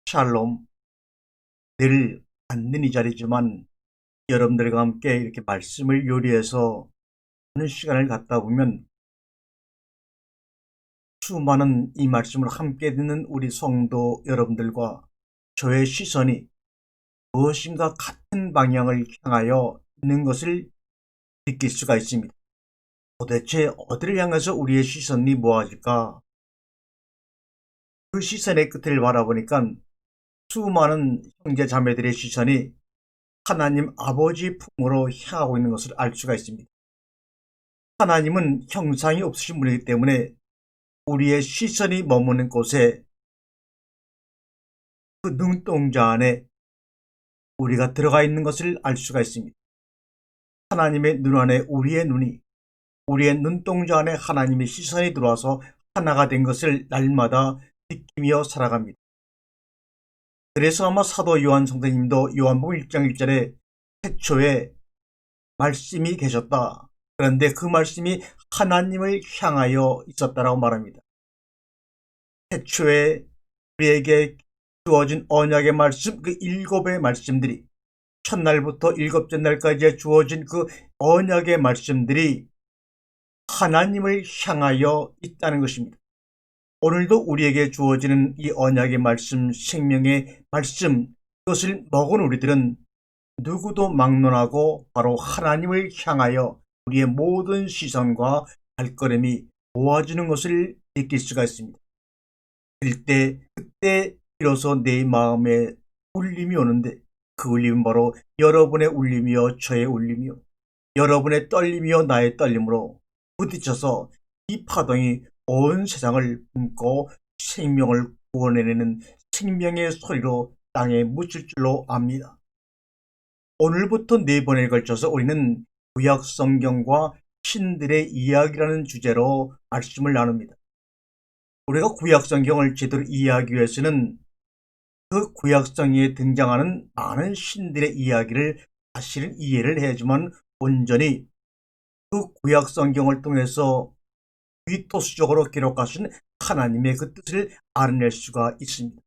샬롬, 늘 앉는 이 자리지만 여러분들과 함께 이렇게 말씀을 요리해서 하는 시간을 갖다 보면 수많은 이 말씀을 함께 듣는 우리 성도 여러분들과 저의 시선이 무엇인가 같은 방향을 향하여 있는 것을 느낄 수가 있습니다. 도대체 어디를 향해서 우리의 시선이 모아질까? 그 시선의 끝을 바라보니까 수많은 형제 자매들의 시선이 하나님 아버지 품으로 향하고 있는 것을 알 수가 있습니다. 하나님은 형상이 없으신 분이기 때문에 우리의 시선이 머무는 곳에 그 눈동자 안에 우리가 들어가 있는 것을 알 수가 있습니다. 하나님의 눈 안에 우리의 눈동자 안에 하나님의 시선이 들어와서 하나가 된 것을 날마다 느끼며 살아갑니다. 그래서 아마 사도 요한 선생님도 요한복음 1장 1절에 태초에 말씀이 계셨다. 그런데 그 말씀이 하나님을 향하여 있었다라고 말합니다. 태초에 우리에게 주어진 언약의 말씀, 그 7의 말씀들이 첫날부터 7째 날까지 주어진 그 언약의 말씀들이 하나님을 향하여 있다는 것입니다. 오늘도 우리에게 주어지는 이 언약의 말씀, 생명의 말씀, 그것을 먹은 우리들은 누구도 막론하고 바로 하나님을 향하여 우리의 모든 시선과 발걸음이 모아지는 것을 느낄 수가 있습니다. 그때 비로소 내 마음에 울림이 오는데 그 울림은 바로 여러분의 울림이요 저의 울림이요 여러분의 떨림이요 나의 떨림으로 부딪혀서 이 파동이 온 세상을 품고 생명을 구원해내는 생명의 소리로 땅에 묻힐 줄로 압니다. 오늘부터 4번에 걸쳐서 우리는 구약 성경과 신들의 이야기라는 주제로 말씀을 나눕니다. 우리가 구약 성경을 제대로 이해하기 위해서는 그 구약 성경에 등장하는 많은 신들의 이야기를 사실은 이해를 해야지만 온전히 그 구약 성경을 통해서 위토스적으로 기록하신 하나님의 그 뜻을 알아낼 수가 있습니다.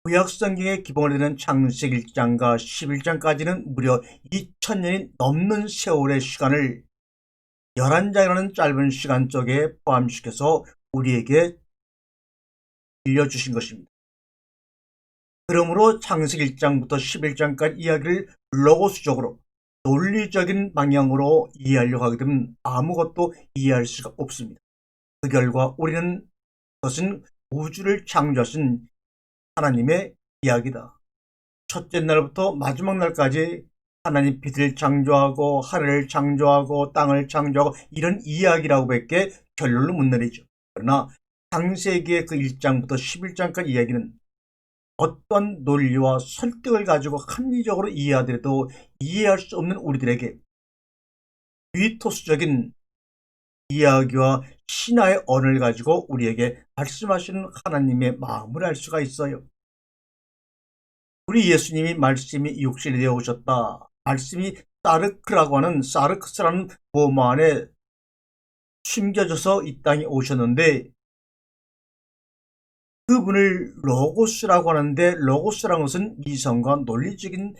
구약 성경의 기본이 되는 창세기 1장과 11장까지는 무려 2000년이 넘는 세월의 시간을 11장이라는 짧은 시간 속에 포함시켜서 우리에게 들려주신 것입니다. 그러므로 창세기 1장부터 11장까지 이야기를 로고스적으로 논리적인 방향으로 이해하려고 하게 되면 아무것도 이해할 수가 없습니다. 그 결과 우리는 그것은 우주를 창조하신 하나님의 이야기다. 첫째 날부터 마지막 날까지 하나님 빛을 창조하고 하늘을 창조하고 땅을 창조하고 이런 이야기라고 밖에 결론을 못 내리죠. 그러나 창세기의 그 1장부터 11장까지 이야기는 어떤 논리와 설득을 가지고 합리적으로 이해하더라도 이해할 수 없는 우리들에게 위토스적인 이야기와 신화의 언어를 가지고 우리에게 말씀하시는 하나님의 마음을 알 수가 있어요. 우리 예수님이 말씀이 육신이 되어 오셨다. 말씀이 사르크라고 하는 사르크스라는 몸 안에 숨겨져서 이 땅에 오셨는데 그분을 로고스라고 하는데 로고스라는 것은 이성과 논리적인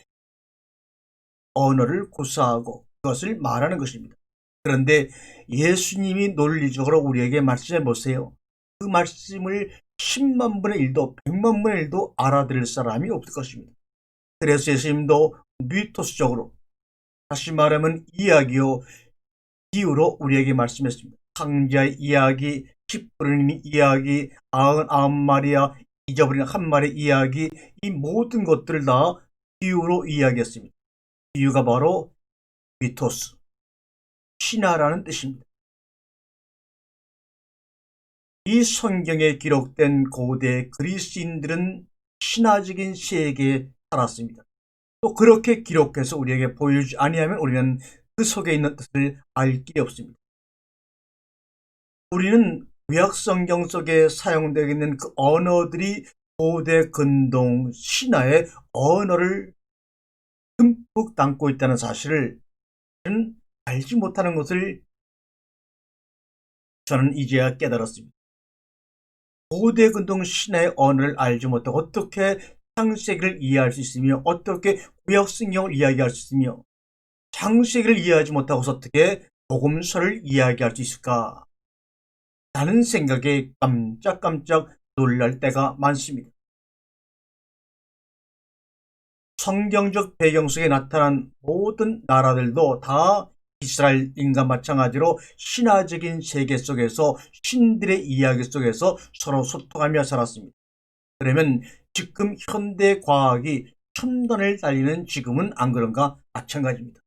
언어를 구사하고 그것을 말하는 것입니다. 그런데 예수님이 논리적으로 우리에게 말씀해 보세요. 그 말씀을 10만 분의 1도 100만 분의 1도 알아들을 사람이 없을 것입니다. 그래서 예수님도 미토스적으로 다시 말하면 이야기요 비유로 우리에게 말씀했습니다. 강자의 이야기, 십 부르는 이야기, 99마리와 잊어버린 한 마리의 이야기, 이 모든 것들을 다 비유로 이야기했습니다. 비유가 바로 미토스, 신화라는 뜻입니다. 이 성경에 기록된 고대 그리스인들은 신화적인 세계에 살았습니다. 또 그렇게 기록해서 우리에게 보여주지 아니하면 우리는 그 속에 있는 뜻을 알 길이 없습니다. 우리는 구약 성경 속에 사용되고 있는 그 언어들이 고대 근동 신화의 언어를 듬뿍 담고 있다는 사실을 알지 못하는 것을 저는 이제야 깨달았습니다. 고대 근동 신화의 언어를 알지 못하고 어떻게 창세기를 이해할 수 있으며 어떻게 구약 성경을 이야기할 수 있으며 창세기를 이해하지 못하고서 어떻게 복음서를 이야기할 수 있을까? 라는 생각에 깜짝깜짝 놀랄 때가 많습니다. 성경적 배경 속에 나타난 모든 나라들도 다 이스라엘인과 마찬가지로 신화적인 세계 속에서 신들의 이야기 속에서 서로 소통하며 살았습니다. 그러면 지금 현대 과학이 첨단을 달리는 지금은 안 그런가? 마찬가지입니다.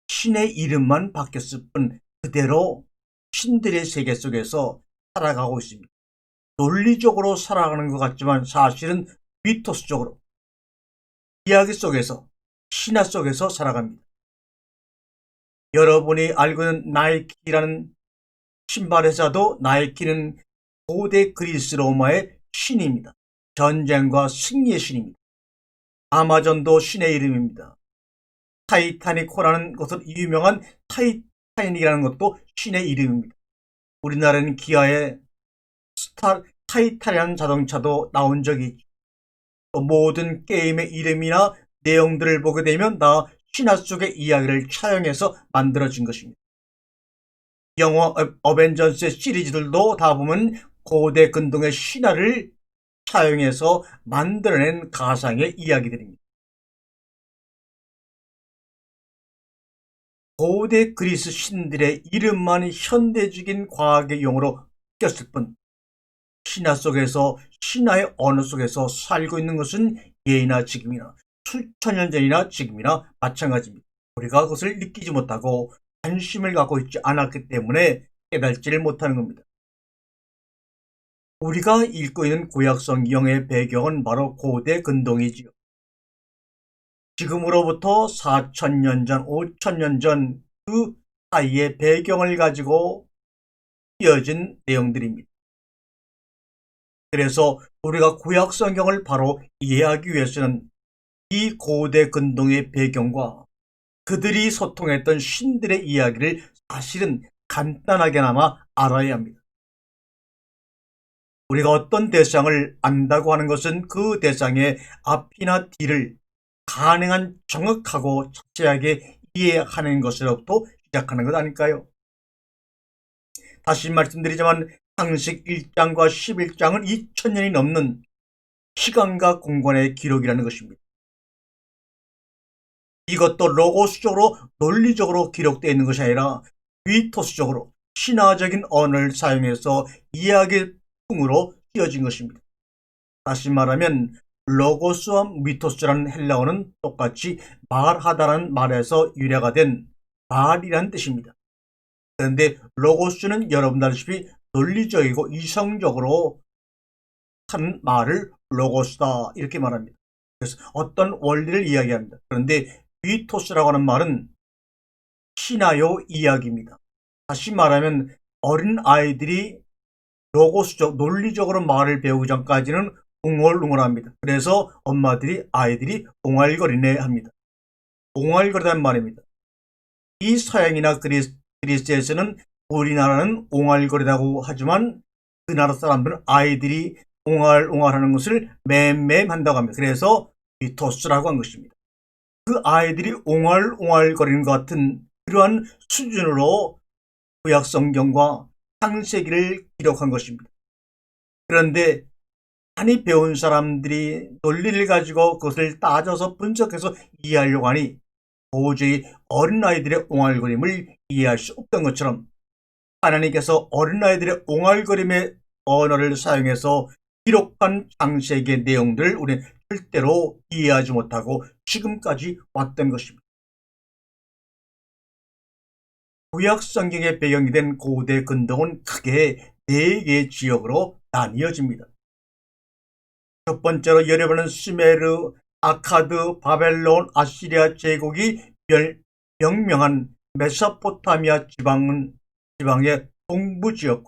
신의 이름만 바뀌었을 뿐 그대로 신들의 세계 속에서 살아가고 있습니다. 논리적으로 살아가는 것 같지만 사실은 미토스적으로 이야기 속에서 신화 속에서 살아갑니다. 여러분이 알고 있는 나이키라는 신발 회사도 나이키는 고대 그리스 로마의 신입니다. 전쟁과 승리의 신입니다. 아마존도 신의 이름입니다. 타이타닉호라는 것으로 유명한 타이타닉이라는 것도 신의 이름입니다. 우리나라는 기아의 타이탄이라는 자동차도 나온 적이 있죠. 모든 게임의 이름이나 내용들을 보게 되면 다 신화 속의 이야기를 차용해서 만들어진 것입니다. 영화 어벤져스 시리즈들도 다 보면 고대 근동의 신화를 차용해서 만들어낸 가상의 이야기들입니다. 고대 그리스 신들의 이름만 현대적인 과학의 용어로 바뀌었을 뿐 신화 속에서 신화의 언어 속에서 살고 있는 것은 예나 지금이나 수천 년 전이나 지금이나 마찬가지입니다. 우리가 그것을 느끼지 못하고 관심을 갖고 있지 않았기 때문에 깨닫지를 못하는 겁니다. 우리가 읽고 있는 구약 성경의 배경은 바로 고대 근동이지요. 지금으로부터 4,000년 전, 5,000년 전 그 사이의 배경을 가지고 이어진 내용들입니다. 그래서 우리가 구약 성경을 바로 이해하기 위해서는 이 고대 근동의 배경과 그들이 소통했던 신들의 이야기를 사실은 간단하게나마 알아야 합니다. 우리가 어떤 대상을 안다고 하는 것은 그 대상의 앞이나 뒤를 가능한 정확하고 자세하게 이해하는 것으로부터 시작하는 것 아닐까요? 다시 말씀드리지만 창세기 1장과 11장은 2000년이 넘는 시간과 공간의 기록이라는 것입니다. 이것도 로고스적으로 논리적으로 기록되어 있는 것이 아니라 위토스적으로 신화적인 언어를 사용해서 이야기풍으로 띄어진 것입니다. 다시 말하면 로고스와 미토스라는 헬라어는 똑같이 말하다라는 말에서 유래가 된 말이라는 뜻입니다. 그런데 로고스는 여러분도 알다시피 논리적이고 이성적으로 하는 말을 로고스다 이렇게 말합니다. 그래서 어떤 원리를 이야기합니다. 그런데 미토스라고 하는 말은 신화요 이야기입니다. 다시 말하면 어린 아이들이 로고스적 논리적으로 말을 배우기 전까지는 웅얼웅얼합니다. 그래서 엄마들이 아이들이 옹알거리네 합니다. 옹알거리란 말입니다. 이 서양이나 그리스에서는 우리나라는 옹알거리라고 하지만 그 나라 사람들은 아이들이 옹알옹알하는 것을 맴맴 한다고 합니다. 그래서 미토스라고 한 것입니다. 그 아이들이 옹알옹알거리는 것 같은 그러한 수준으로 구약 성경과 창세기를 기록한 것입니다. 그런데 많이 배운 사람들이 논리를 가지고 그것을 따져서 분석해서 이해하려고 하니 도저히 어린아이들의 옹알거림을 이해할 수 없던 것처럼 하나님께서 어린아이들의 옹알거림의 언어를 사용해서 기록한 창세기의 내용들을 우리는 절대로 이해하지 못하고 지금까지 왔던 것입니다. 구약 성경의 배경이 된 고대 근동은 크게 4개의 지역으로 나뉘어집니다. 첫 번째로 여러분은 수메르, 아카드, 바벨론, 아시리아 제국이 명명한 메소포타미아 지방의 동부 지역.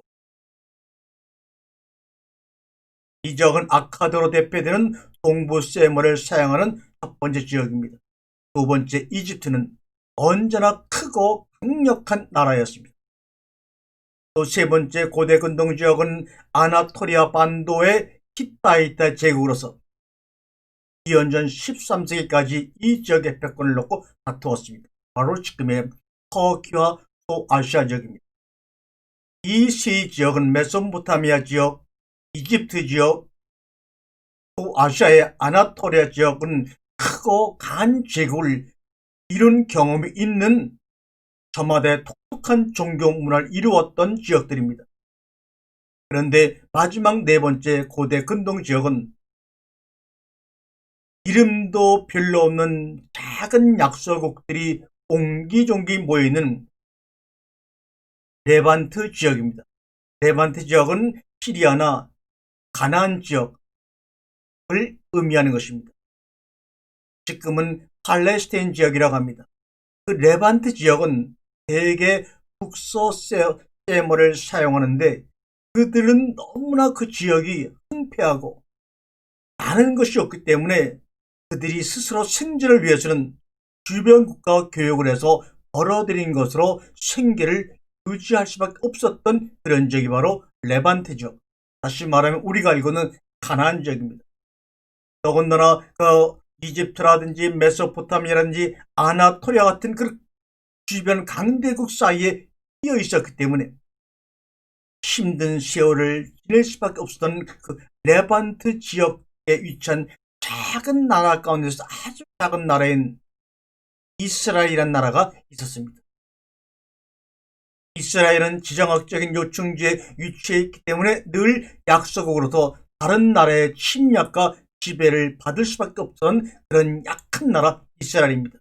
이 지역은 아카드로 대표되는 동부 세머를 사용하는 첫 번째 지역입니다. 두 번째 이집트는 언제나 크고 강력한 나라였습니다. 또 세 번째 고대 근동 지역은 아나토리아 반도의 히타이타 제국으로서 기원전 13세기까지 이 지역의 패권을 놓고 다투었습니다. 바로 지금의 터키와 소아시아 지역입니다. 이 세 지역은 메소포타미아 지역, 이집트 지역, 소아시아의 아나토리아 지역은 크고 강한 제국을 이룬 경험이 있는 저마다의 독특한 종교 문화를 이루었던 지역들입니다. 그런데 마지막 네 번째 고대 근동 지역은 이름도 별로 없는 작은 약소국들이 옹기종기 모여있는 레반트 지역입니다. 레반트 지역은 시리아나 가나안 지역을 의미하는 것입니다. 지금은 팔레스타인 지역이라고 합니다. 그 레반트 지역은 대개 북서 세머를 사용하는데 그들은 너무나 그 지역이 흥폐하고 많은 것이 없기 때문에 그들이 스스로 생존을 위해서는 주변 국가와 교역을 해서 벌어들인 것으로 생계를 유지할 수밖에 없었던 그런 지역이 바로 레반트 지역. 다시 말하면 우리가 알고는 가나안 지역입니다. 더군다나 그 이집트라든지 메소포타미아라든지 아나토리아 같은 그 주변 강대국 사이에 끼어 있었기 때문에 힘든 세월을 지낼 수밖에 없었던 그 레반트 지역에 위치한 작은 나라 가운데서 아주 작은 나라인 이스라엘이라는 나라가 있었습니다. 이스라엘은 지정학적인 요충지에 위치해 있기 때문에 늘 약소국으로서 다른 나라의 침략과 지배를 받을 수밖에 없던 그런 약한 나라 이스라엘입니다.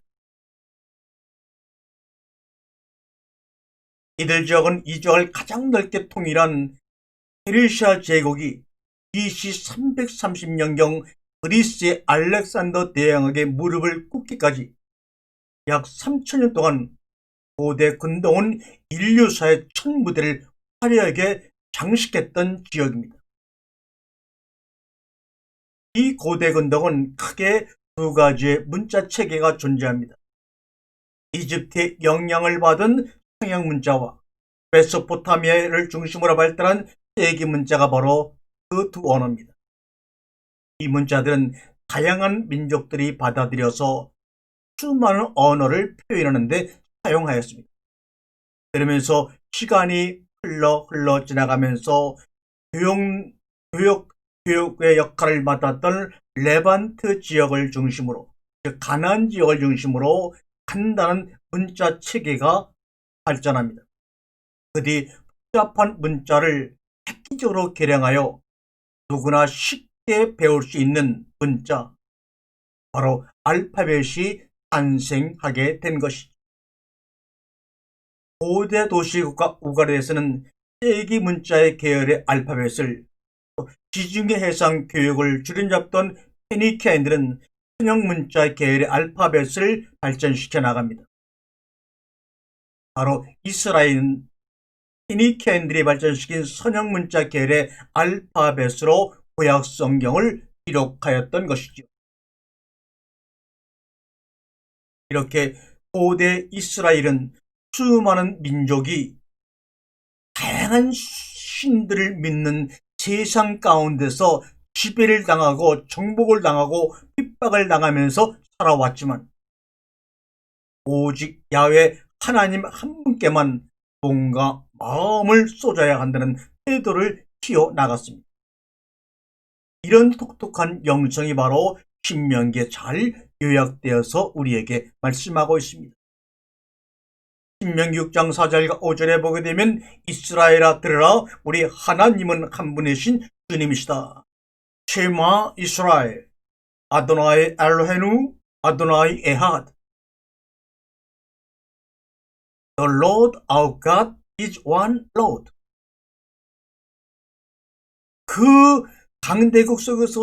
이들 지역은 이 지역을 가장 넓게 통일한 페르시아 제국이 BC 330년경 그리스의 알렉산더 대왕에게 무릎을 꿇기까지 약 3000년 동안 고대 근동은 인류사의 첫 무대를 화려하게 장식했던 지역입니다. 이 고대 근동은 크게 두 가지의 문자 체계가 존재합니다. 이집트의 영향을 받은 서양 문자와 메소포타미아를 중심으로 발달한 세기 문자가 바로 그 두 언어입니다. 이 문자들은 다양한 민족들이 받아들여서 수많은 언어를 표현하는 데 사용하였습니다. 그러면서 시간이 흘러 지나가면서 교육의 역할을 맡았던 레반트 지역을 중심으로, 즉 가나안 지역을 중심으로 간단한 문자 체계가 발전합니다. 그 뒤 복잡한 문자를 획기적으로 개량하여 누구나 쉽게 배울 수 있는 문자, 바로 알파벳이 탄생하게 된 것이죠. 고대 도시국가 우가르에서는 세기 문자의 계열의 알파벳을, 지중해 해상 교육을 주름잡던 페니케인들은 서양 문자 계열의 알파벳을 발전시켜 나갑니다. 바로 이스라엘은 페니케인들이 발전시킨 서양 문자 계열의 알파벳으로 구약 성경을 기록하였던 것이죠. 이렇게 고대 이스라엘은 수많은 민족이 다양한 신들을 믿는 세상 가운데서 지배를 당하고 정복을 당하고 핍박을 당하면서 살아왔지만 오직 야훼 하나님 한 분께만 뭔가 마음을 쏟아야 한다는 태도를 키워나갔습니다. 이런 독특한 영성이 바로 신명기에 잘 요약되어서 우리에게 말씀하고 있습니다. 신명기 6장 4절과 5절에 보게 되면 이스라엘아 들으라, 우리 하나님은 한 분이신 주님이시다. 쉐마 이스라엘 아도나이 엘로헤누 아도나이 에하드 The Lord our God is one Lord. 그 강대국 속에서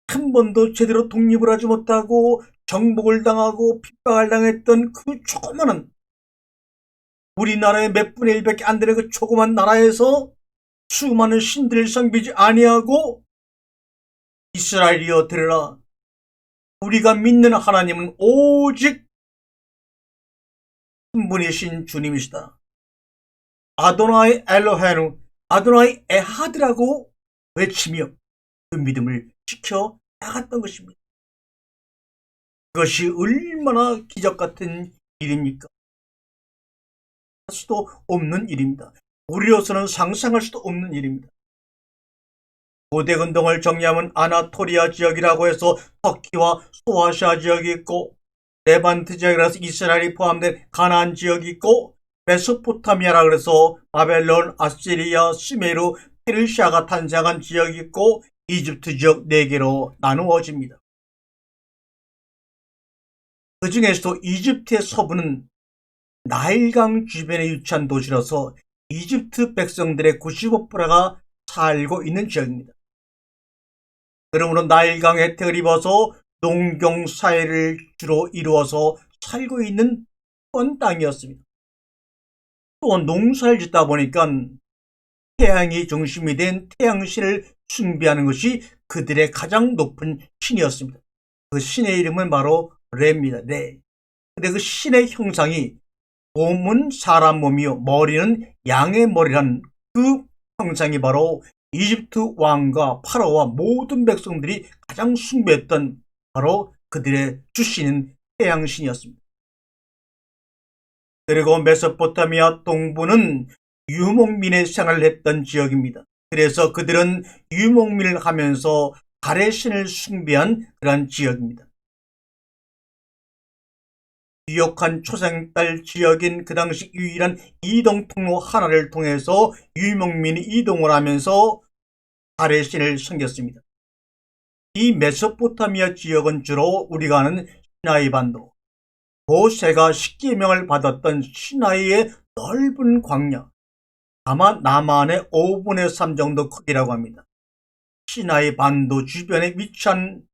한 번도 제대로 독립을 하지 못하고 정복을 당하고 핍박을 당했던 그 조그마한 우리나라의 몇 분의 1밖에 안 되는 그 조그만 나라에서 수많은 신들을 섬기지 아니하고 이스라엘이여 들으라, 우리가 믿는 하나님은 오직 한 분이신 주님이시다. 아도나이 엘로헤누, 아도나이 에하드라고 외치며 그 믿음을 지켜 나갔던 것입니다. 그것이 얼마나 기적 같은 일입니까? 할 수도 없는 일입니다. 우리로서는 상상할 수도 없는 일입니다. 고대 근동을 정리하면 아나토리아 지역이라고 해서 터키와 소아시아 지역이 있고, 레반트 지역이라서 이스라엘이 포함된 가나안 지역이 있고, 메소포타미아라 그래서 바벨론, 아시리아, 수메르, 페르시아가 탄생한 지역이 있고, 이집트 지역 4개로 나누어집니다. 그 중에서도 이집트의 서부는 나일강 주변에 위치한 도시라서 이집트 백성들의 95%가 살고 있는 지역입니다. 그러므로 나일강 혜택을 입어서 농경 사회를 주로 이루어서 살고 있는 그런 땅이었습니다. 또 농사를 짓다 보니까 태양이 중심이 된 태양신을 숭배하는 것이 그들의 가장 높은 신이었습니다. 그 신의 이름은 바로 레입니다. 레. 근데 그 신의 형상이 몸은 사람 몸이요 머리는 양의 머리란 그 형상이 바로 이집트 왕과 파라오와 모든 백성들이 가장 숭배했던 바로 그들의 주신인 태양신이었습니다. 그리고 메소포타미아 동부는 유목민의 생활을 했던 지역입니다. 그래서 그들은 유목민을 하면서 달의 신을 숭배한 그러한 지역입니다. 유력한 초생달 지역인 그 당시 유일한 이동 통로 하나를 통해서 유목민이 이동을 하면서 달의 신을 섬겼습니다. 이 메소포타미아 지역은 주로 우리가 아는 시나이 반도, 모세가 십계명을 받았던 시나이의 넓은 광야, 아마 남한의 5분의 3 정도 크기라고 합니다. 시나이 반도 주변에 위치한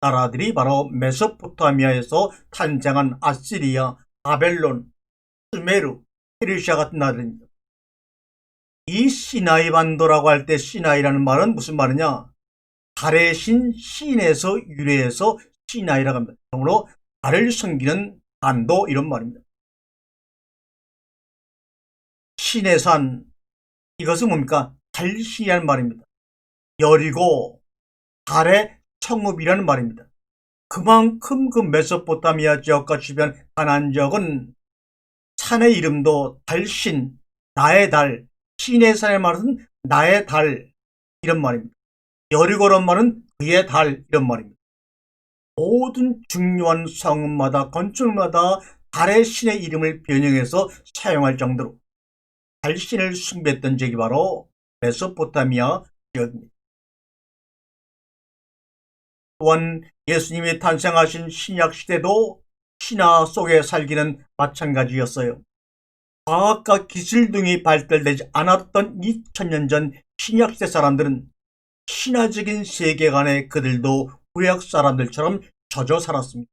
나라들이 바로 메소포타미아에서 탄생한 아시리아, 바벨론, 수메르, 페르시아 같은 나라입니다. 이 시나이 반도라고 할 때 시나이라는 말은 무슨 말이냐? 달의 신 신에서 유래해서 시나이라고 합니다. 그러므로 달을 섬기는 반도 이런 말입니다. 신의 산, 이것은 뭡니까? 달신이라는 말입니다. 여리고 달의 성읍이라는 말입니다. 그만큼 그 메소포타미아 지역과 주변 가나안 지역은 산의 이름도 달신, 나의 달, 신의 산의 말은 나의 달 이런 말입니다. 여리고란 말은 그의 달 이런 말입니다. 모든 중요한 성읍마다 건축마다 달의 신의 이름을 변형해서 사용할 정도로 달신을 숭배했던 지역이 바로 메소포타미아 지역입니다. 또한 예수님이 탄생하신 신약시대도 신화 속에 살기는 마찬가지였어요. 과학과 기술 등이 발달되지 않았던 2000년 전 신약시대 사람들은 신화적인 세계관에 그들도 구약 사람들처럼 젖어 살았습니다.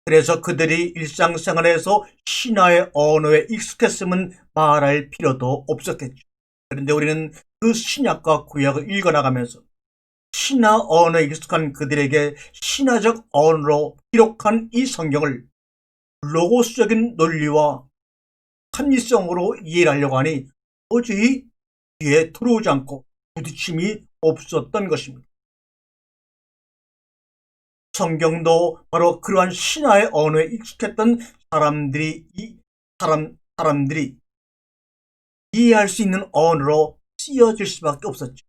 그래서 그들이 일상생활에서 신화의 언어에 익숙했으면 말할 필요도 없었겠죠. 그런데 우리는 그 신약과 구약을 읽어나가면서 신화 언어에 익숙한 그들에게 신화적 언어로 기록한 이 성경을 로고스적인 논리와 합리성으로 이해하려고 하니 도저히 귀에 들어오지 않고 부딪힘이 없었던 것입니다. 성경도 바로 그러한 신화의 언어에 익숙했던 사람들이 이해할 수 있는 언어로 쓰여질 수밖에 없었죠.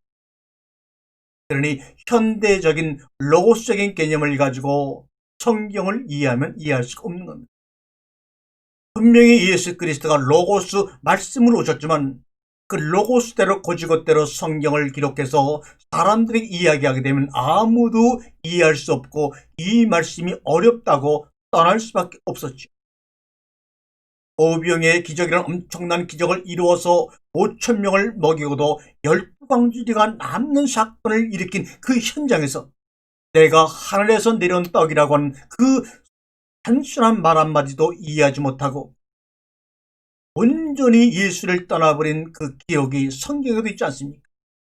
그러니 현대적인 로고스적인 개념을 가지고 성경을 이해하면 이해할 수가 없는 겁니다. 분명히 예수 그리스도가 로고스 말씀으로 오셨지만 그 로고스대로 고지것대로 성경을 기록해서 사람들이 이야기하게 되면 아무도 이해할 수 없고 이 말씀이 어렵다고 떠날 수밖에 없었죠. 오병의 기적이라는 엄청난 기적을 이루어서 5,000명을 먹이고도 12광주리가 남는 사건을 일으킨 그 현장에서 내가 하늘에서 내려온 떡이라고 하는 그 단순한 말 한마디도 이해하지 못하고 온전히 예수를 떠나버린 그 기록이 성경에도 있지 않습니까?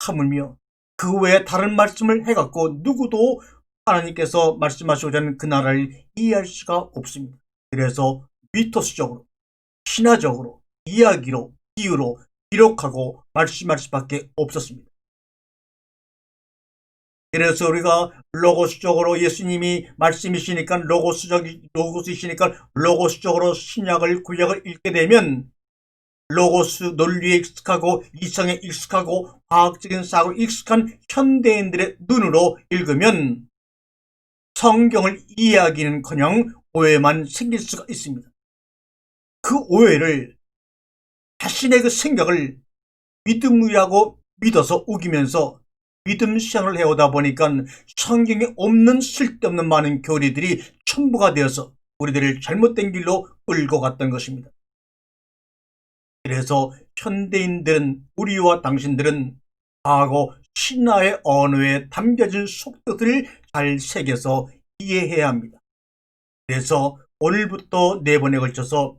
하물며 그 외에 다른 말씀을 해갖고 누구도 하나님께서 말씀하시고자 하는 그 나라를 이해할 수가 없습니다. 그래서 미토스적으로 신화적으로 이야기로, 비유로 기록하고 말씀할 수밖에 없었습니다. 그래서 우리가 로고스적으로 예수님이 말씀이시니까 로고스이시니까 로고스적으로 신약을 구약을 읽게 되면 로고스 논리에 익숙하고 이성에 익숙하고 과학적인 사고에 익숙한 현대인들의 눈으로 읽으면 성경을 이해하기는커녕 오해만 생길 수가 있습니다. 그 오해를 자신의 그 생각을 믿음이라고 믿어서 우기면서 믿음 시행을 해오다 보니까 성경에 없는 쓸데없는 많은 교리들이 첨부가 되어서 우리들을 잘못된 길로 끌고 갔던 것입니다. 그래서 현대인들은, 우리와 당신들은 과거 신화의 언어에 담겨진 속뜻을 잘 새겨서 이해해야 합니다. 그래서 오늘부터 4번에 걸쳐서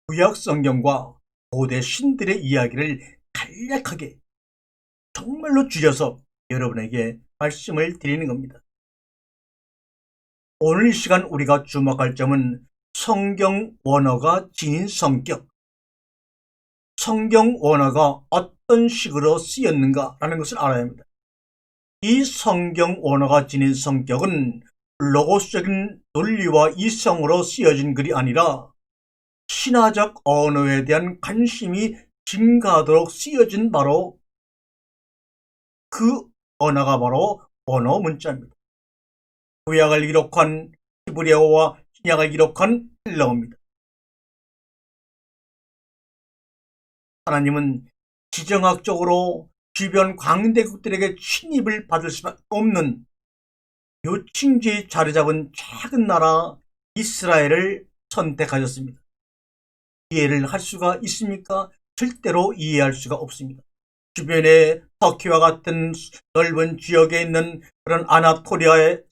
구약 성경과 고대 신들의 이야기를 간략하게 정말로 줄여서 여러분에게 말씀을 드리는 겁니다. 오늘 이 시간 우리가 주목할 점은 성경 원어가 지닌 성격, 성경 원어가 어떤 식으로 쓰였는가라는 것을 알아야 합니다. 이 성경 원어가 지닌 성격은 로고스적인 논리와 이성으로 쓰여진 글이 아니라 신화적 언어에 대한 관심이 증가하도록 쓰여진 바로 그 언어가 바로 원어 문자입니다. 구약을 기록한 히브리어와 신약을 기록한 헬라어입니다. 하나님은 지정학적으로 주변 광대국들에게 침입을 받을 수밖에 없는 요충지에 자리 잡은 작은 나라 이스라엘을 선택하셨습니다. 이해를 할 수가 있습니까? 절대로 이해할 수가 없습니다. 주변에 터키와 같은 넓은 지역에 있는 그런 아나토리아의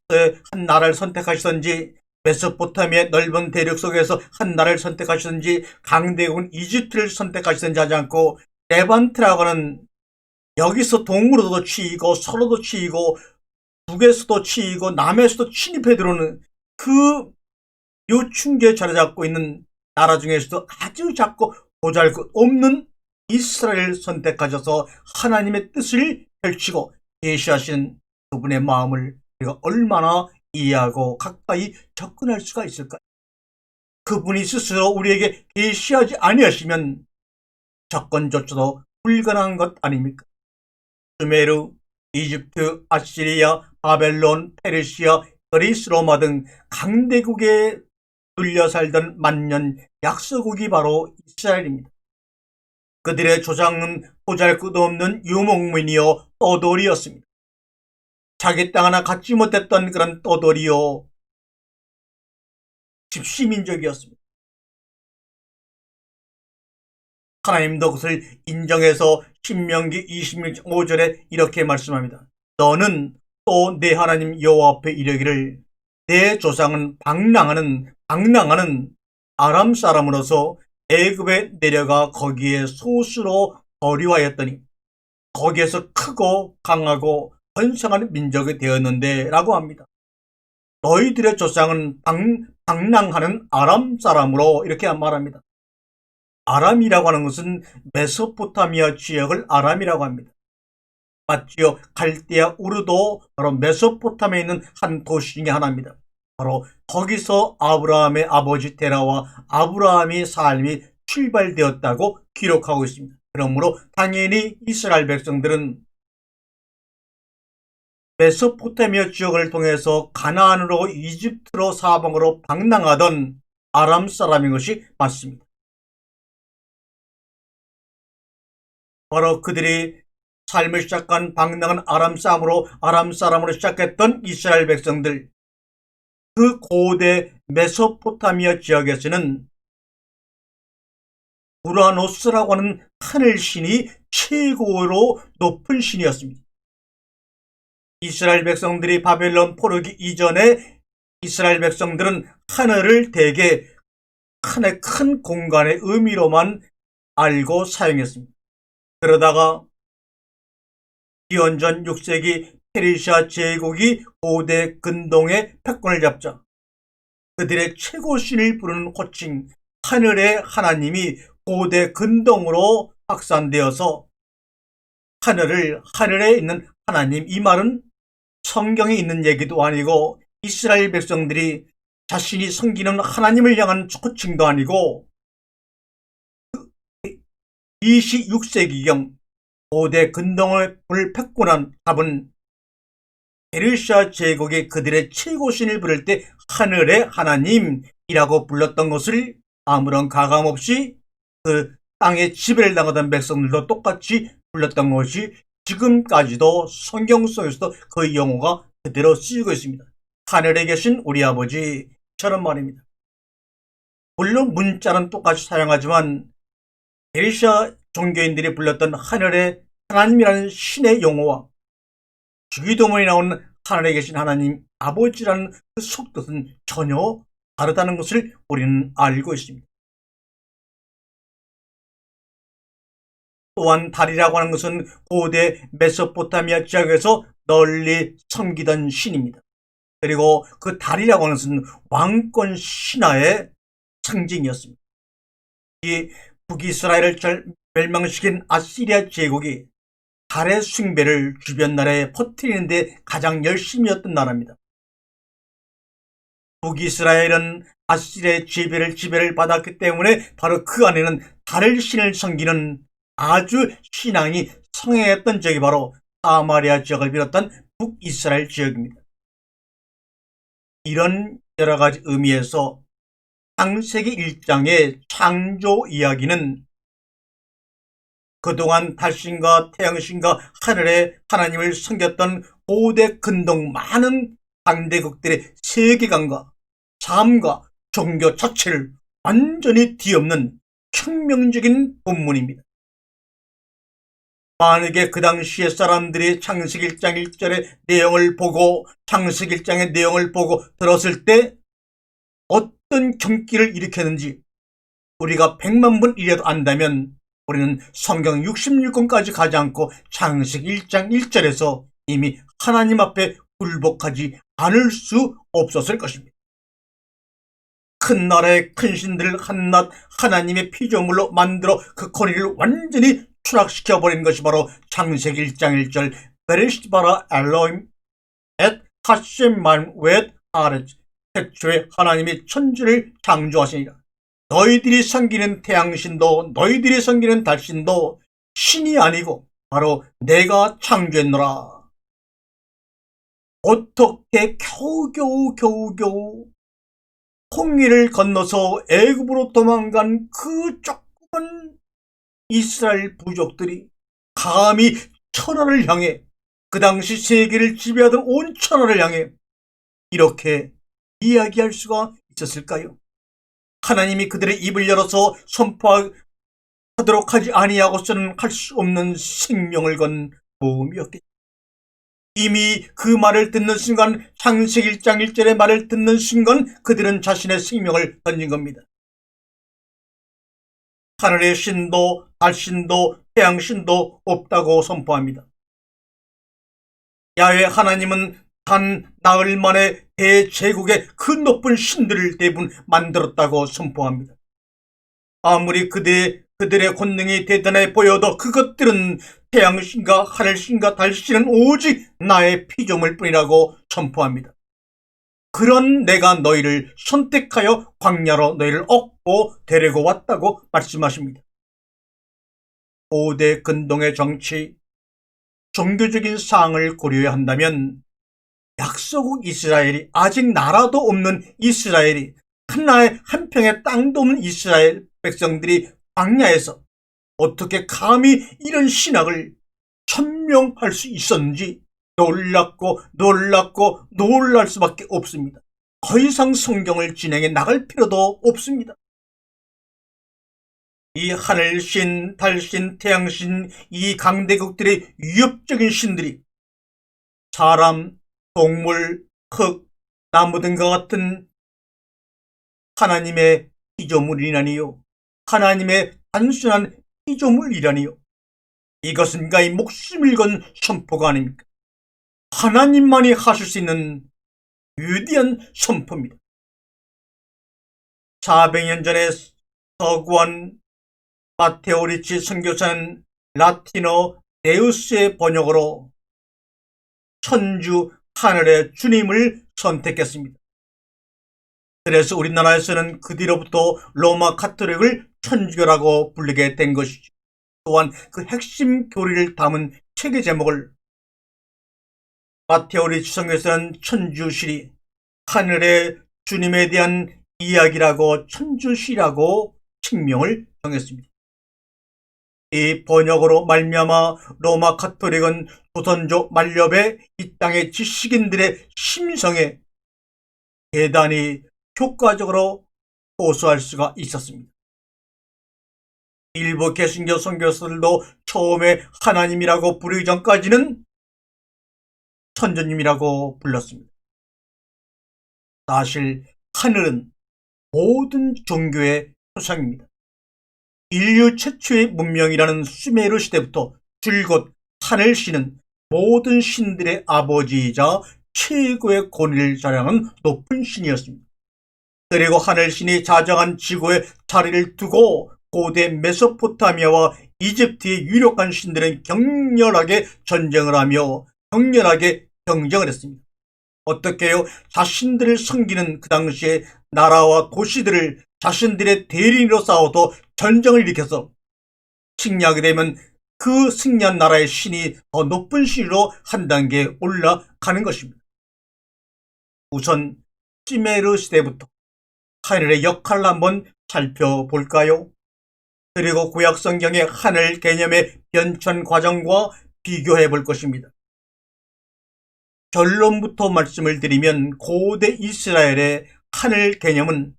한 나라를 선택하시든지, 메소포타미아의 넓은 대륙 속에서 한 나라를 선택하시든지, 강대국은 이집트를 선택하시든지 하지 않고 레반트라고 하는, 여기서 동으로도 치이고 서로도 치이고 북에서도 치이고 남에서도 침입해 들어오는 그 요충지에 자리 잡고 있는 나라 중에서도 아주 작고 보잘것없는 이스라엘을 선택하셔서 하나님의 뜻을 펼치고 계시하신 그분의 마음을 우리가 얼마나 이해하고 가까이 접근할 수가 있을까요? 그분이 스스로 우리에게 계시하지 아니하시면 접근조차도 불가능한 것 아닙니까? 수메르, 이집트, 아시리아, 바벨론, 페르시아, 그리스, 로마 등 강대국에 눌려 살던 만년 약소국이 바로 이스라엘입니다. 그들의 조상은 보잘것없는 유목민이요 떠돌이였습니다. 자기 땅 하나 갖지 못했던 그런 떠돌이요 집시민족이었습니다. 하나님도 그것을 인정해서 신명기 26장 5절에 이렇게 말씀합니다. 너는 또 내 하나님 여호와 앞에 이르기를 내 조상은 방랑하는 아람 사람으로서 애굽에 내려가 거기에 소수로 거류하였더니 거기에서 크고 강하고 번성하는 민족이 되었는데 라고 합니다. 너희들의 조상은 방랑하는 아람 사람으로 이렇게 말합니다. 아람이라고 하는 것은 메소포타미아 지역을 아람이라고 합니다. 맞지요? 갈대아 우르도 바로 메소포타미아에 있는 한 도시 중에 하나입니다. 바로 거기서 아브라함의 아버지 테라와 아브라함의 삶이 출발되었다고 기록하고 있습니다. 그러므로 당연히 이스라엘 백성들은 메소포타미아 지역을 통해서 가나안으로, 이집트로, 사방으로 방랑하던 아람 사람인 것이 맞습니다. 바로 그들이 삶을 시작한 방랑한 아람 사람으로 시작했던 이스라엘 백성들, 그 고대 메소포타미아 지역에서는 우라노스라고 하는 하늘신이 최고로 높은 신이었습니다. 이스라엘 백성들이 바벨론 포로기 이전에 이스라엘 백성들은 하늘을 대개 하늘의 큰 공간의 의미로만 알고 사용했습니다. 그러다가 기원전 6세기 페르시아 제국이 고대 근동의 패권을 잡자 그들의 최고신을 부르는 호칭 하늘의 하나님이 고대 근동으로 확산되어서 하늘에 있는 하나님, 이 말은 성경에 있는 얘기도 아니고 이스라엘 백성들이 자신이 섬기는 하나님을 향한 호칭도 아니고 26세기경 고대 근동을 패권한 답은 페르시아 제국이 그들의 최고신을 부를 때 하늘의 하나님이라고 불렀던 것을 아무런 가감 없이 그 땅에 지배를 당하던 백성들도 똑같이 불렀던 것이 지금까지도 성경 속에서도 그 용어가 그대로 쓰이고 있습니다. 하늘에 계신 우리 아버지처럼 말입니다. 물론 문자는 똑같이 사용하지만 페르시아 종교인들이 불렀던 하늘의 하나님이라는 신의 용어와 주기도문에 나오는 하늘에 계신 하나님 아버지라는 그 속뜻은 전혀 다르다는 것을 우리는 알고 있습니다. 또한 달이라고 하는 것은 고대 메소포타미아 지역에서 널리 섬기던 신입니다. 그리고 그 달이라고 하는 것은 왕권 신화의 상징이었습니다. 이 북이스라엘을 멸망시킨 아시리아 제국이 달의 숭배를 주변 나라에 퍼뜨리는 데 가장 열심이었던 나라입니다. 북이스라엘은 아시리아의 지배를 받았기 때문에 바로 그 안에는 달을 신을 섬기는 아주 신앙이 성행했던 지역이 바로 사마리아 지역을 비롯한 북이스라엘 지역입니다. 이런 여러 가지 의미에서 창세기 1장의 창조 이야기는 그동안 달신과 태양신과 하늘의 하나님을 섬겼던 고대 근동 많은 강대국들의 세계관과 삶과 종교 자체를 완전히 뒤엎는 혁명적인 본문입니다. 만약에 그 당시의 사람들이 창세기 1장 1절의 내용을 보고 창세기 1장의 내용을 보고 들었을 때 어떤 경기를 일으켰는지 우리가 100만 번이라도 안다면 우리는 성경 66권까지 가지 않고 창세기 1장 1절에서 이미 하나님 앞에 굴복하지 않을 수 없었을 것입니다. 큰 나라의 큰 신들을 한낱 하나님의 피조물로 만들어 그 권위를 완전히 추락시켜버린 것이 바로 창세기 1장 1절 베레시트 바라 엘로임 엣 하셈만 웻 아레츠 태초에 하나님이 천지를 창조하시니라. 너희들이 섬기는 태양신도 너희들이 섬기는 달신도 신이 아니고 바로 내가 창조했노라. 어떻게 겨우겨우 홍해를 건너서 애굽으로 도망간 그 조그만 이스라엘 부족들이 감히 천하를 향해, 그 당시 세계를 지배하던 온 천하를 향해 이렇게 이야기할 수가 있었을까요? 하나님이 그들의 입을 열어서 선포하도록 하지 아니하고서는 할 수 없는 생명을 건 모험이었겠죠. 이미 그 말을 듣는 순간, 창세기 1장 1절의 말을 듣는 순간 그들은 자신의 생명을 던진 겁니다. 하늘의 신도 달신도 태양신도 없다고 선포합니다. 야훼 하나님은 단 나흘 만에 대제국의 그 높은 신들을 대부분 만들었다고 선포합니다. 아무리 그들의 권능이 대단해 보여도 그것들은 태양신과 하늘신과 달신은 오직 나의 피조물뿐이라고 선포합니다. 그런 내가 너희를 선택하여 광야로 너희를 얻고 데리고 왔다고 말씀하십니다. 고대 근동의 정치, 종교적인 사항을 고려해야 한다면 약소국 이스라엘이, 아직 나라도 없는 이스라엘이, 하나의 한평의 땅도 없는 이스라엘 백성들이 광야에서 어떻게 감히 이런 신학을 천명할 수 있었는지 놀랍고 놀랄 수밖에 없습니다. 더 이상 성경을 진행해 나갈 필요도 없습니다. 이 하늘신, 달신, 태양신, 이 강대국들의 위협적인 신들이 사람, 동물, 흙, 나무 등과 같은 하나님의 피조물이라니요, 하나님의 단순한 피조물이라니요, 이것은 가히 목숨을 건 선포가 아닙니까? 하나님만이 하실 수 있는 위대한 선포입니다. 400년 전에 서구원 마테오 리치 선교사는 라틴어 데우스의 번역으로 천주 하늘의 주님을 선택했습니다. 그래서 우리나라에서는 그 뒤로부터 로마 카톨릭을 천주교라고 부르게 된 것이죠. 또한 그 핵심 교리를 담은 책의 제목을 마테오 리치 선교사는 천주시리, 하늘의 주님에 대한 이야기라고 천주시라고 책명을 정했습니다. 이 번역으로 말미암아 로마 카톨릭은 조선족 만렵에 이 땅의 지식인들의 심성에 대단히 효과적으로 호소할 수가 있었습니다. 일부 개신교 선교사들도 처음에 하나님이라고 부르기 전까지는 천주님이라고 불렀습니다. 사실 하늘은 모든 종교의 표상입니다. 인류 최초의 문명이라는 수메르 시대부터 줄곧 하늘신은 모든 신들의 아버지이자 최고의 권위를 자랑한 높은 신이었습니다. 그리고 하늘신이 자정한 지구에 자리를 두고 고대 메소포타미아와 이집트의 유력한 신들은 격렬하게 전쟁을 하며 격렬하게 경쟁을 했습니다. 어떻게요? 자신들을 섬기는 그 당시에 나라와 도시들을 자신들의 대리인으로 싸워도 전쟁을 일으켜서 승리하게 되면 그 승리한 나라의 신이 더 높은 신으로 한 단계 올라가는 것입니다. 우선 수메르 시대부터 하늘의 역할을 한번 살펴볼까요? 그리고 구약 성경의 하늘 개념의 변천 과정과 비교해 볼 것입니다. 결론부터 말씀을 드리면 고대 이스라엘의 하늘 개념은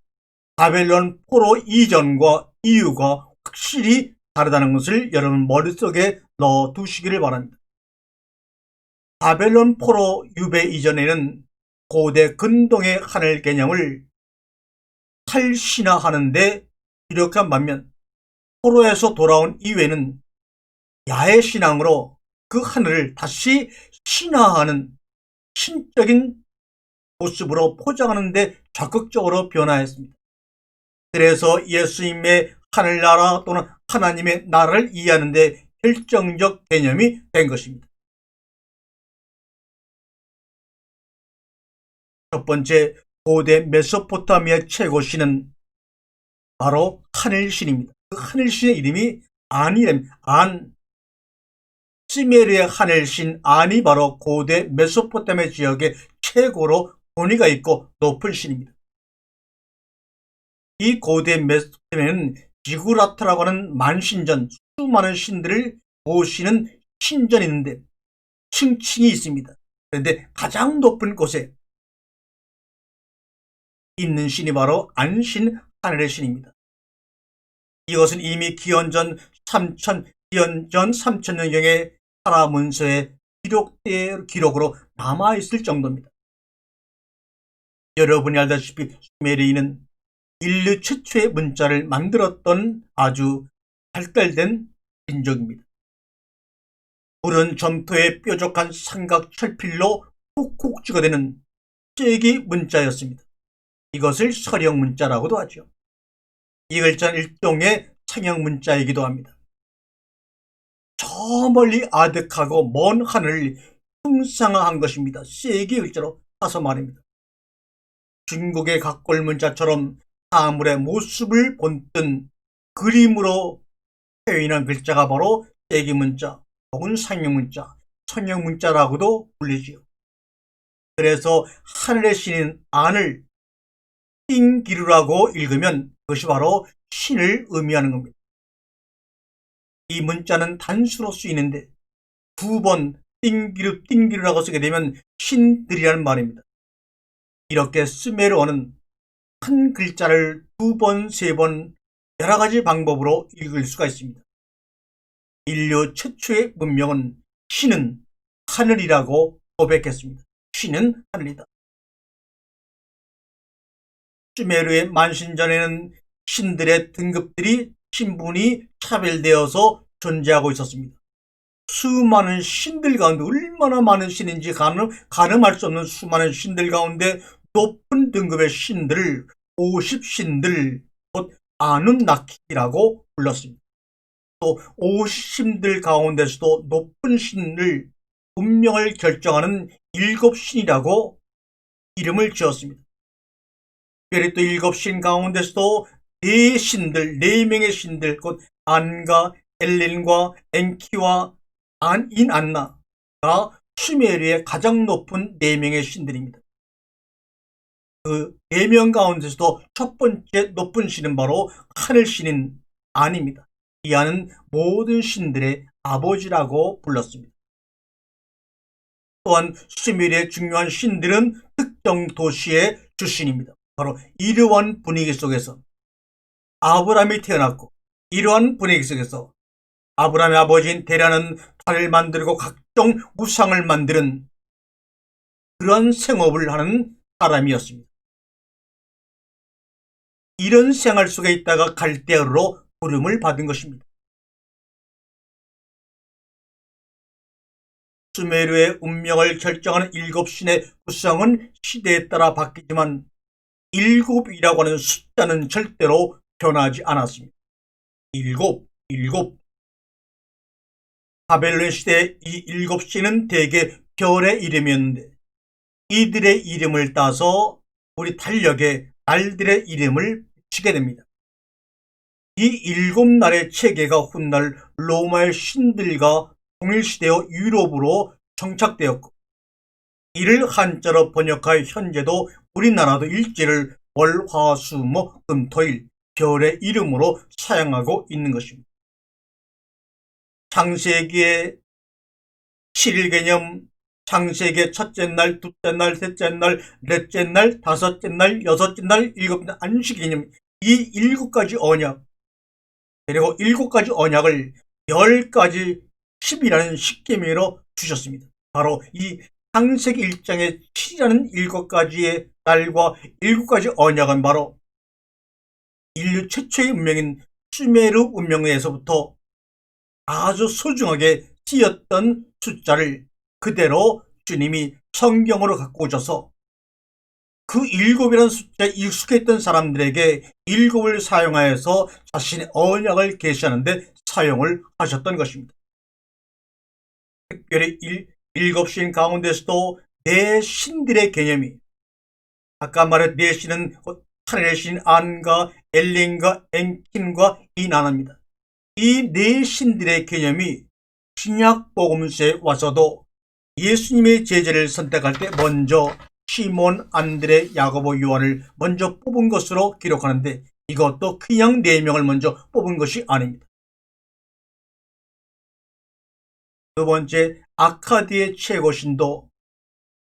바벨론 포로 이전과 이후가 확실히 다르다는 것을 여러분 머릿속에 넣어 두시기를 바랍니다. 바벨론 포로 유배 이전에는 고대 근동의 하늘 개념을 탈신화하는데 유력한 반면 포로에서 돌아온 이후에는 야훼 신앙으로 그 하늘을 다시 신화하는 신적인 모습으로 포장하는 데 적극적으로 변화했습니다. 그래서 예수님의 하늘나라 또는 하나님의 나라를 이해하는 데 결정적 개념이 된 것입니다. 첫 번째, 고대 메소포타미아 최고신은 바로 하늘신입니다. 그 하늘신의 이름이 안이랍니다. 안. 시메르의 하늘신 안이 바로 고대 메소포타미아 지역의 최고로 권위가 있고 높은 신입니다. 이 고대 메소포타미아는 지구라트라고 하는 만신전, 수많은 신들을 모시는 신전이 있는데 층층이 있습니다. 그런데 가장 높은 곳에 있는 신이 바로 안신 하늘의 신입니다. 이것은 이미 기원전 3000년경에 타라 문서의 기록으로 남아있을 정도입니다. 여러분이 알다시피 수메르인은 인류 최초의 문자를 만들었던 아주 발달된 민족입니다. 푸른 점토에 뾰족한 삼각 철필로 콕콕 찍어대는 쐐기 문자였습니다. 이것을 서령 문자라고도 하죠. 이 글자는 일종의 창형 문자이기도 합니다. 저 멀리 아득하고 먼 하늘을 형상화한 것입니다. 쐐기 글자로 따서 말입니다. 중국의 각골 문자처럼 사물의 모습을 본뜬 그림으로 표현한 글자가 바로 쐐기 문자 혹은 상형 문자, 청형 문자라고도 불리지요. 그래서 하늘의 신인 안을 띵기루라고 읽으면 그것이 바로 신을 의미하는 겁니다. 이 문자는 단수로 쓰이는데 두 번 띵기루라고 쓰게 되면 신들이라는 말입니다. 이렇게 수메르어는 한 글자를 두 번, 세 번 여러 가지 방법으로 읽을 수가 있습니다. 인류 최초의 문명은 신은 하늘이라고 고백했습니다. 신은 하늘이다. 수메르의 만신전에는 신들의 등급들이 신분이 차별되어서 존재하고 있었습니다. 수많은 신들 가운데 얼마나 많은 신인지 가늠할 수 없는 수많은 신들 가운데 높은 등급의 신들을 50신들, 곧 아눈나키라고 불렀습니다. 또 50신들 가운데서도 높은 신을 운명을 결정하는 7신이라고 이름을 지었습니다. 특별히 또 7신 가운데서도 4명의 신들, 곧 안과 엘린과 엔키와 인안나가 수메르의 가장 높은 4명의 신들입니다. 그 4명 가운데서도 첫 번째 높은 신은 바로 하늘신인 안입니다. 이 안은 모든 신들의 아버지라고 불렀습니다. 또한 수메르의 중요한 신들은 특정 도시의 주신입니다. 바로 이러한 분위기 속에서 아브라함이 태어났고, 이러한 분위기 속에서 아브라함의 아버지인 데라는 달을 만들고 각종 우상을 만드는 그런 생업을 하는 사람이었습니다. 이런 생활 속에 있다가 갈대아로 부름을 받은 것입니다. 수메르의 운명을 결정하는 7신의 구성은 시대에 따라 바뀌지만 7이라고 하는 숫자는 절대로 변하지 않았습니다. 7. 바벨론 시대의 이 7신은 대개 별의 이름이었는데 이들의 이름을 따서 우리 달력에 날들의 이름을 붙이게 됩니다. 이 7날의 체계가 훗날 로마의 신들과 통일시되어 유럽으로 정착되었고, 이를 한자로 번역하여 현재도 우리나라도 일제를 월, 화, 수, 목, 금, 토일 별의 이름으로 사용하고 있는 것입니다. 창세기의 7일 개념, 창세기의 첫째 날, 둘째 날, 셋째 날, 넷째 날, 다섯째 날, 여섯째 날, 일곱째 날 안식 개념, 이 7가지 언약, 그리고 7가지 언약을 10가지 10이라는 십계명으로 주셨습니다. 바로 이 창세기 1장의 7이라는 7가지의 날과 7가지 언약은 바로 인류 최초의 문명인 수메르 문명에서부터 아주 소중하게 쓰였던 숫자를 그대로 주님이 성경으로 갖고 오셔서 그 7이라는 숫자에 익숙했던 사람들에게 7을 사용하여서 자신의 언약을 계시하는 데 사용을 하셨던 것입니다. 특별히 7신 가운데서도 4신들의 개념이, 아까 말한 4신은 하늘의 신 안과 엘린과 엔킨과 인안입니다. 이 4신들의 개념이 신약복음서에 와서도 예수님의 제자를 선택할 때 먼저 시몬, 안드레, 야고보, 요한을 먼저 뽑은 것으로 기록하는데, 이것도 그냥 4명을 먼저 뽑은 것이 아닙니다. 두 번째, 아카드의 최고신도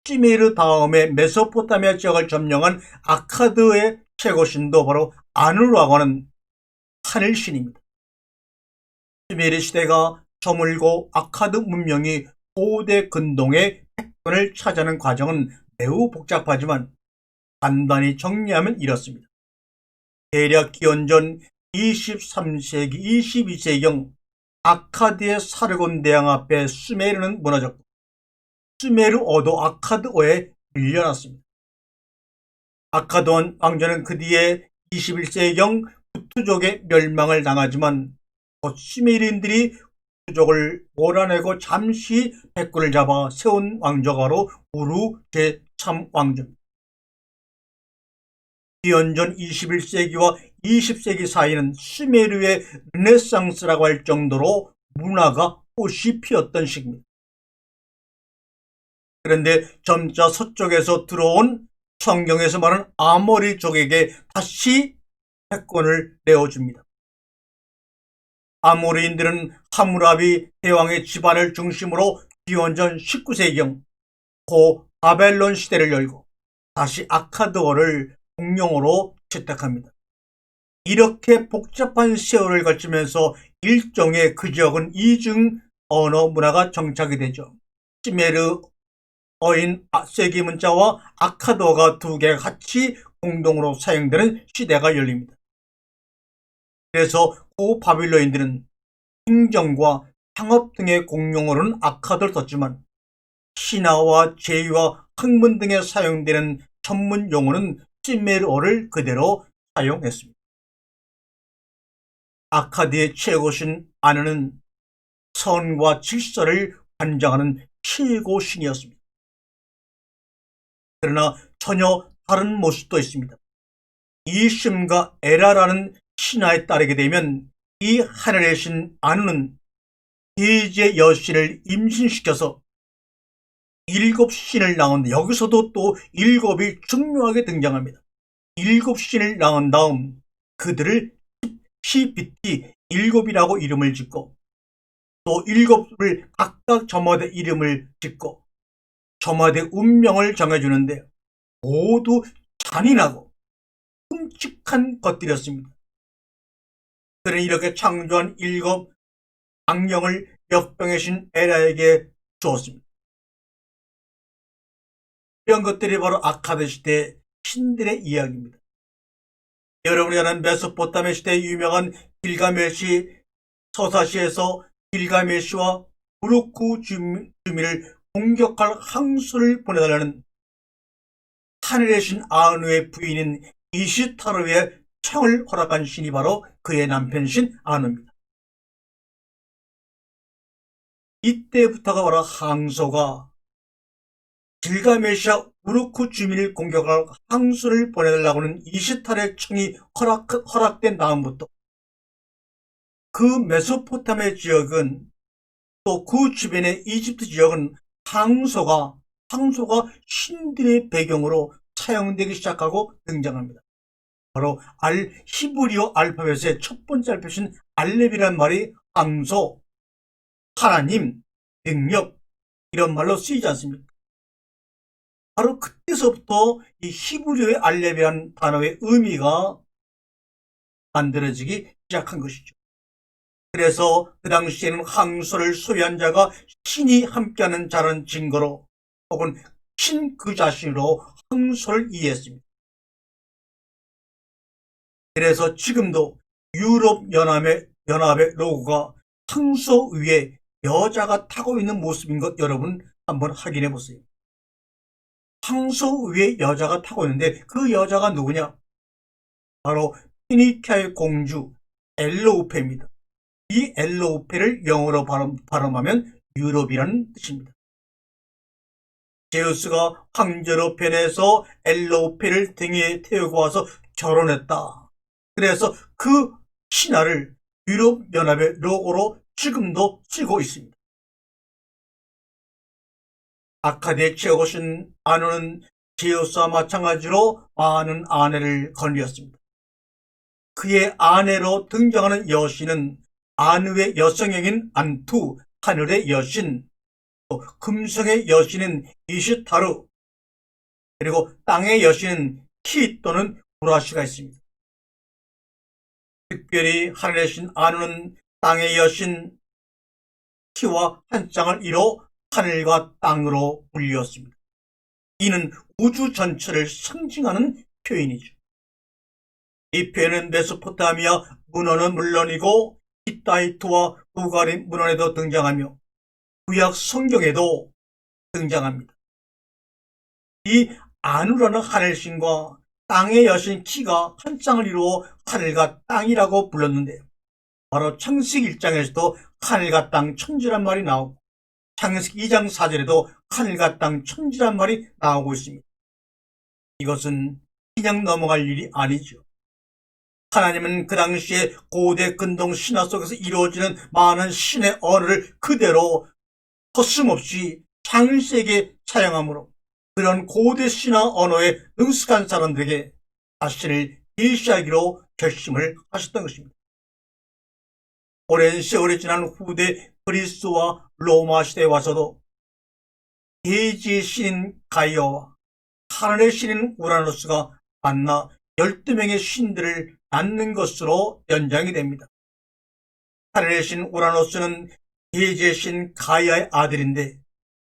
시메르 다음에 메소포타미아 지역을 점령한 아카드의 최고신도 바로 아누라고 하는 하늘신입니다. 시메르 시대가 저물고 아카드 문명이 고대 근동의 패권을 차지하는 과정은 매우 복잡하지만 간단히 정리하면 이렇습니다. 대략 기원전 23세기, 22세기경 아카드의 사르곤 대왕 앞에 수메르는 무너졌고, 수메르어도 아카드어에 밀려났습니다. 아카드 왕조는 그 뒤에 21세기경 후투족의 멸망을 당하지만 수메르인들이 후투족을 몰아내고 잠시 패권을 잡아 세운 왕조가 바로 우루 제3왕조입니다. 기원전 21세기와 20세기 사이는 수메르의 르네상스라고 할 정도로 문화가 꽃이 피었던 시기입니다. 그런데 점차 서쪽에서 들어온 성경에서 말하는 아모리족에게 다시 패권을 내어줍니다. 아모리인들은 하무라비 대왕의 집안을 중심으로 기원전 19세기경 고 바벨론 시대를 열고 다시 아카드어를 공용어로 채택합니다. 이렇게 복잡한 세월을 거치면서 일종의 그 지역은 이중 언어 문화가 정착이 되죠. 시메르어인 세기 문자와 아카드어가 두 개가 같이 공동으로 사용되는 시대가 열립니다. 그래서 고 바빌론인들은 행정과 상업 등의 공용어로는 아카드를 썼지만 신화와 제위와 학문 등에 사용되는 전문 용어는 시메르어를 그대로 사용했습니다. 아카디의 최고신 아느는 선과 질서를 관장하는 최고신이었습니다. 그러나 전혀 다른 모습도 있습니다. 이 쉼과 에라라는 신하에 따르게 되면 이 하늘의 신 아누는 대지의 여신을 임신시켜서 일곱 신을 낳은, 여기서도 또 일곱이 중요하게 등장합니다. 일곱 신을 낳은 다음 그들을 시비티 일곱이라고 이름을 짓고, 또 일곱을 각각 저마다 이름을 짓고 저마다 운명을 정해주는데 모두 잔인하고 끔찍한 것들이었습니다. 그는 이렇게 창조한 일곱 악령을 역병의 신 에라에게 주었습니다. 이런 것들이 바로 아카드 시대 신들의 이야기입니다. 여러분이 아는 메소포타미아 시대의 유명한 길가메시 서사시에서 길가메시와 우루크 주민을 공격할 항수를 보내달라는 하늘의 신 아누의 부인인 이시타르의 청을 허락한 신이 바로 그의 남편신 아누입니다. 이때부터가 바로 항소가 길가메시와 우루크 주민을 공격할 항수를 보내달라고는 이시타르의 청이 허락된 다음부터 그 메소포타미아 지역은, 또 그 주변의 이집트 지역은 항소가 신들의 배경으로 사용되기 시작하고 등장합니다. 바로 히브리어 알파벳의 첫 번째 알파벳인 알렙이란 말이 항소, 하나님, 능력, 이런 말로 쓰이지 않습니까? 바로 그때서부터 이 히브리어의 알렙이라는 단어의 의미가 만들어지기 시작한 것이죠. 그래서 그 당시에는 항소를 소유한 자가 신이 함께하는 자라는 증거로, 혹은 신 그 자신으로 항소를 이해했습니다. 그래서 지금도 유럽 연합의 로고가 항소 위에 여자가 타고 있는 모습인 것 여러분 한번 확인해 보세요. 항소 위에 여자가 타고 있는데 그 여자가 누구냐? 바로 피니키아의 공주 엘로우페입니다. 이 엘로우페를 영어로 발음하면 유럽이라는 뜻입니다. 제우스가 황제로 변해서 엘로우페를 등에 태우고 와서 결혼했다. 그래서 그 신화를 유럽연합의 로고로 지금도 쓰고 있습니다. 아카디의 최고신 아누는 제우스와 마찬가지로 많은 아내를 건드렸습니다. 그의 아내로 등장하는 여신은 아누의 여성형인 안투, 하늘의 여신, 또 금성의 여신은 이시타르, 그리고 땅의 여신은 키 또는 브라시가 있습니다. 특별히 하늘의 신 아누는 땅의 여신 키와 한 쌍을 이뤄 하늘과 땅으로 불리었습니다. 이는 우주 전체를 상징하는 표현이죠. 이 표현은 메소포타미아 문헌은 물론이고 히타이트와 우가림 문헌에도 등장하며 구약 성경에도 등장합니다. 이 아누라는 하늘신과 땅의 여신 키가 한 쌍을 이루어 하늘과 땅이라고 불렀는데요. 바로 창세기 1장에서도 하늘과 땅 천지란 말이 나오고 창세기 2장 4절에도 하늘과 땅 천지란 말이 나오고 있습니다. 이것은 그냥 넘어갈 일이 아니죠. 하나님은 그 당시에 고대 근동 신화 속에서 이루어지는 많은 신의 언어를 그대로 거침없이 창세기에 사용하므로 그런 고대 신화 언어에 능숙한 사람들에게 자신을 계시하기로 결심을 하셨던 것입니다. 오랜 세월이 지난 후대 그리스와 로마 시대에 와서도 대지의 신인 가이아와 하늘의 신인 우라노스가 만나 12명의 신들을 낳는 것으로 연장이 됩니다. 하늘의 신 우라노스는 대지의 신 가이아의 아들인데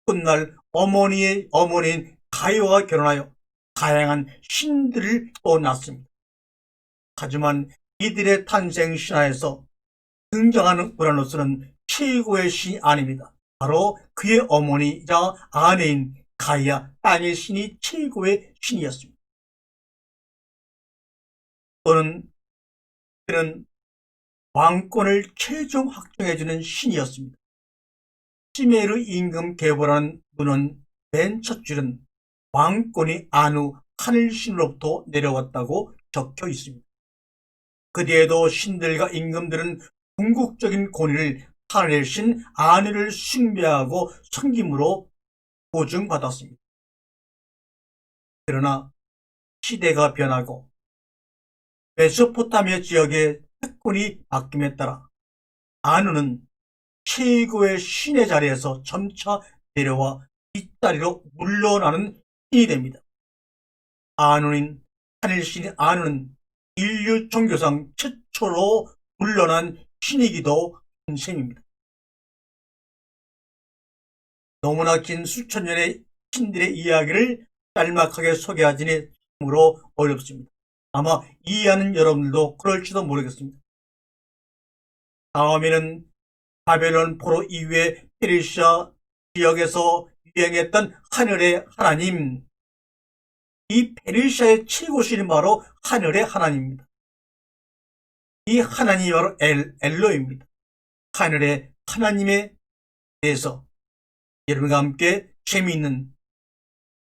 훗날 어머니인 가이아와 결혼하여 다양한 신들을 또 낳습니다. 하지만 이들의 탄생 신화에서 등장하는 우라노스는 최고의 신이 아닙니다. 바로 그의 어머니이자 아내인 가이아, 땅의 신이 최고의 신이었습니다. 또는 그는 왕권을 최종 확정해주는 신이었습니다. 시메르 임금 계보라는 문헌 맨 첫 줄은 왕권이 아누 하늘신으로부터 내려왔다고 적혀 있습니다. 그 뒤에도 신들과 임금들은 궁극적인 권위를 하늘의 신 아누를 숭배하고 섬김으로 보증받았습니다. 그러나 시대가 변하고 메소포타미아 지역의 패권이 바뀜에 따라 아누는 최고의 신의 자리에서 점차 내려와 뒷자리로 물러나는 신이 됩니다. 하늘신인 아누는 인류 종교상 최초로 물러난 신이기도 한 셈입니다. 너무나 긴 수천 년의 신들의 이야기를 짤막하게 소개하기는 참으로 어렵습니다. 아마 이해하는 여러분들도 그럴지도 모르겠습니다. 다음에는 바벨론 포로 이후에 페르시아 지역에서 유행했던 하늘의 하나님, 이 페르시아의 최고신이 바로 하늘의 하나님입니다. 이 하나님이 바로 엘로입니다. 하늘의 하나님에 대해서 여러분과 함께 재미있는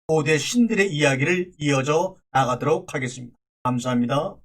고대 신들의 이야기를 이어져 나가도록 하겠습니다. 감사합니다.